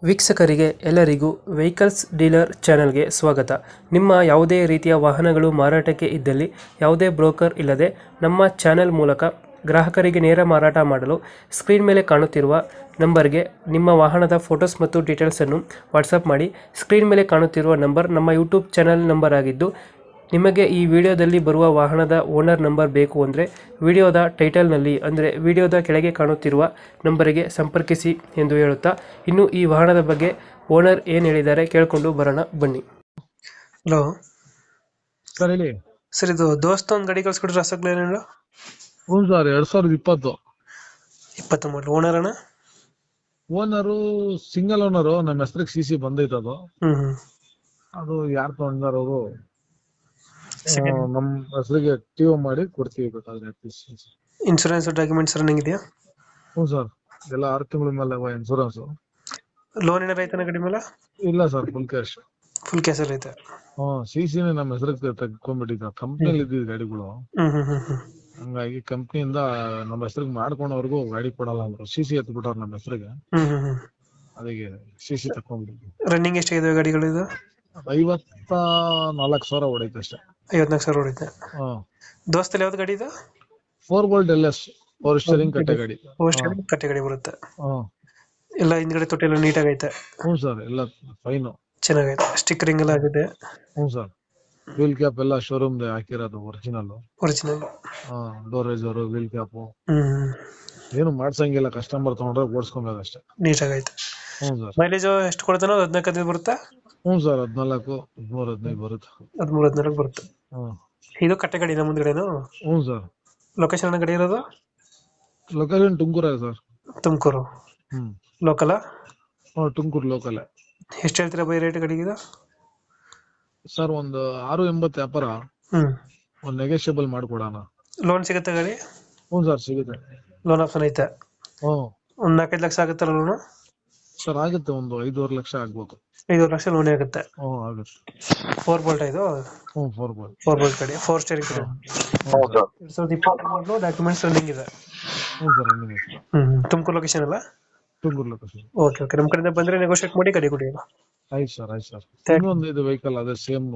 ವೀಕ್ಷಕರಿಗೆ ಎಲ್ಲರಿಗೂ vehicles dealer ಚಾನೆಲ್ಗೆ ಸ್ವಾಗತ. ನಿಮ್ಮ ಯಾವುದೇ ರೀತಿಯ ವಾಹನಗಳು ಮಾರಾಟಕ್ಕೆ ಇದ್ದಲ್ಲಿ ಯಾವುದೇ ಬ್ರೋಕರ್ ಇಲ್ಲದೆ ನಮ್ಮ ಚಾನೆಲ್ ಮೂಲಕ ಗ್ರಾಹಕರಿಗೆ ನೇರ ಮಾರಾಟ ಮಾಡಲು ಸ್ಕ್ರೀನ್ ಮೇಲೆ ಕಾಣುತ್ತಿರುವ ನಂಬರ್ಗೆ ನಿಮ್ಮ ವಾಹನದ ಫೋಟೋಸ್ ಮತ್ತು ಡೀಟೇಲ್ಸನ್ನು ವಾಟ್ಸಪ್ ಮಾಡಿ. ಸ್ಕ್ರೀನ್ ಮೇಲೆ ಕಾಣುತ್ತಿರುವ ನಂಬರ್ ನಮ್ಮ ಯೂಟ್ಯೂಬ್ ಚಾನೆಲ್ ನಂಬರ್ ಆಗಿದ್ದು, ನಿಮಗೆ ಈ ವಿಡಿಯೋದಲ್ಲಿ ಬರುವ ವಾಹನದ ಓನರ್ ನಂಬರ್ ಬೇಕು ಅಂದರೆ ವಿಡಿಯೋದ ಟೈಟಲ್ನಲ್ಲಿ ಅಂದರೆ ವಿಡಿಯೋದ ಕೆಳಗೆ ಕಾಣುತ್ತಿರುವ ನಂಬರಿಗೆ ಸಂಪರ್ಕಿಸಿ ಎಂದು ಹೇಳುತ್ತಾ, ಇನ್ನು ಈ ವಾಹನದ ಬಗ್ಗೆ ಓನರ್ ಏನು ಹೇಳಿದ್ದಾರೆ ಕೇಳಿಕೊಂಡು ಬರೋಣ ಬನ್ನಿ. ಹಲೋ ಸರ್ ಹೇಳಿ. ಸರ್, ಇದು ದೋಸ್ತ ಒಂದು ಗಾಡಿ ಕಳ್ಸ್ಕೊಡ್ರಿ ರಸಗ್ಲೇನ ಹ್ಞೂ ಸರ್ 2020 20 ಮಾಡಲ್. ಓನರ್ ಅಣ್ಣ? Owner single owner. ನಮ್ಮ ಹೆಸರಿಗೆ CC ಬಂದೈತೆ ಅದು. ಹ್ಮ್ ಅದು ಯಾರು ತಗೊಂಡಾರ ಅವರು ನಮ್ಮ ಹೆಸರಿಗೆ TO ಮಾಡಿ ಕೊಡ್ತೀವಿ ಬೇಕಾದ್ರೆ. ಇನ್ಶೂರೆನ್ಸ್ ಡಾಕ್ಯುಮೆಂಟ್ಸ್ ರನ್ನಿಂಗ್ ಇದೆಯಾ? ಹ್ಞೂ ಸರ್, ಎಲ್ಲ 6 ತಿಂಗಳ ಮೇಲೆ ಇನ್ಸೂರೆನ್ಸ್. ಲೋನ್ ಏನಾರ ಐತನ ಗಾಡಿ ಮೇಲೆ? ಇಲ್ಲ ಸರ್, ಫುಲ್ ಕ್ಯಾಶ್. ಫುಲ್ ಕ್ಯಾಸಲ್ಲಿ ಐತೆ? CCನೇ ನಮ್ಮ ಹೆಸರಿಗೆ ತೆಗ್ಕೊಂಡ್ಬಿಟ್ಟಿದ್ದ. ಕಂಪ್ನಿಯಲ್ಲಿ ಇದ್ದಿದ್ ಗಾಡಿಗಳು, ಹಂಗಾಗಿ ಕಂಪ್ನಿಯಿಂದ ನಮ್ಮ ಹೆಸರಿಗೆ ಮಾಡ್ಕೊಂಡವ್ರಿಗೂ ಗಾಡಿ ಕೊಡಲ್ಲ ಅಂದ್ರು. CC ಎತ್ಬಿಟ್ಟಾರ ನಮ್ಮ ಹೆಸರಿಗೆ. ಅದಕ್ಕೆ CC ತಕೊಂಡ್ಬಿಟ್ಟಿದ್ವಿ. ರನ್ನಿಂಗ್ ಎಷ್ಟಾಗಿದೆ ಗಾಡಿಗಳು ಇದು? 54,000 ಹೊಡೈತೆ ಅಷ್ಟೇ. 54,000 ಹೊಡಿತೆ. ದೋಸ್ತಲ್ಲಿ ಯಾವ್ದು ಗಾಡಿ ಇದು? 4 LS ಪವರ್ ಸ್ಟೇರಿಂಗ್ ಕಟ್ಟೆ ಗಾಡಿ. ಕಟ್ಟೆ ಗಾಡಿ ಬರುತ್ತೆ. ಎಲ್ಲ ಹಿಂದ್ಗಡೆ ತೊಟ್ಟಿ ಎಲ್ಲ ನೀಟಾಗೈತೆ? ಹ್ಞೂ ಸರ್, ಎಲ್ಲ ಫೈನು, ಚೆನ್ನಾಗೈತೆ. ಸ್ಟಿಕ್ಕರಿಂಗ್ ಎಲ್ಲ ಆಗಿದೆ? ಹ್ಞೂ ಸರ್. ವೀಲ್ ಕ್ಯಾಪ್ ಎಲ್ಲ ಶೋರೂಮ್ ಹಾಕಿರೋದು original. Door riser, wheel cap ಏನು ಮಾಡ್ಸಂಗಿಲ್ಲ. ಕಸ್ಟಮರ್ ತಗೊಂಡ್ರೆ ಓಡಿಸ್ಕೊಬೇಕು ಅಷ್ಟೇ. ನೀಟಾಗೈತೆ. ಹ್ಞೂ ಸರ್. ಮೈಲೇಜ್ ಎಷ್ಟು ಕೊಡ್ತಾನೋ? 14 ಬರುತ್ತಾ? ಹ್ಞೂ ಸರ್, 14, 13, 15 ಬರುತ್ತೆ. 13-14 ಬರುತ್ತೆ. ಇದು ಕಟ್ಟೆ ಗಾಡಿನ ಮುಂದ್ಗಡೆನು? ಹ್ಞೂ ಸರ್. ಲೊಕೇಶನ್ ಗಾಡಿ ಇರೋದು? Location Tumakuru sir. Tumakuru local? Tumakuru local. ಎಷ್ಟು ಹೇಳ್ತೀರಾ ಬೈ ರೇಟ್ ಗಾಡಿಗೆ ಸರ್? ಒಂದು 680 ವ್ಯಾಪಾರ. ಒಂದು ನೆಗೋಷಿಯಬಲ್ ಮಾಡ್ಕೊಡೋಣ. ಲೋನ್ ಸಿಗುತ್ತೆ ಗಾಡಿ? ಹ್ಞೂ ಸರ್, ಸಿಗುತ್ತೆ. ಲೋನ್ ಆಪ್ಷನ್ ಐತೆ? ಒಂದು 4-5 ಲಕ್ಷ ಆಗುತ್ತಲ್ಲ ಲೋನು? ಸರ್ ಆಗುತ್ತೆ, ಒಂದು 5.5 ಲಕ್ಷ ಆಗ್ಬೇಕು. 5 ಲಕ್ಷ ಲೋನ್ ಆಗುತ್ತೆ? ಆಗುತ್ತೆ. 4 ಬೋಲ್ಟ್ ಇದು? 4 ಬೋಲ್ಟ್. 4 ಬೋಲ್ಟ್ ಗಾಡಿ, 4 ಸ್ಟೇರಿಂಗ್ ಗಾಡಿ. 2020 ಡಾಕ್ಯುಮೆಂಟ್ಸ್ ರನ್ನಿಂಗ್ ಇದೆ? ಹ್ಞೂ ಸರ್, ರನ್ನಿಂಗ್ ಇದೆ. ತುಮಕೂರು ಲೊಕೇಶನ್ ಅಲ್ಲ? ತುಮಕೂರು ಲೊಕೇಶನ್. ಓಕೆ, ನಮ್ಮ ಕಡೆಯಿಂದ ಬಂದ್ರೆ ನೆಗೋಷಿಯೇಟ್ ಮಾಡಿ ಗಾಡಿ ಕೊಡಿ. ಆಯ್ತು ಸರ್, ಆಯ್ತು ಸರ್. ಇನ್ನೊಂದು ಇದು ವೆಹಿಕಲ್ ಅದೇ ಸೇಮ್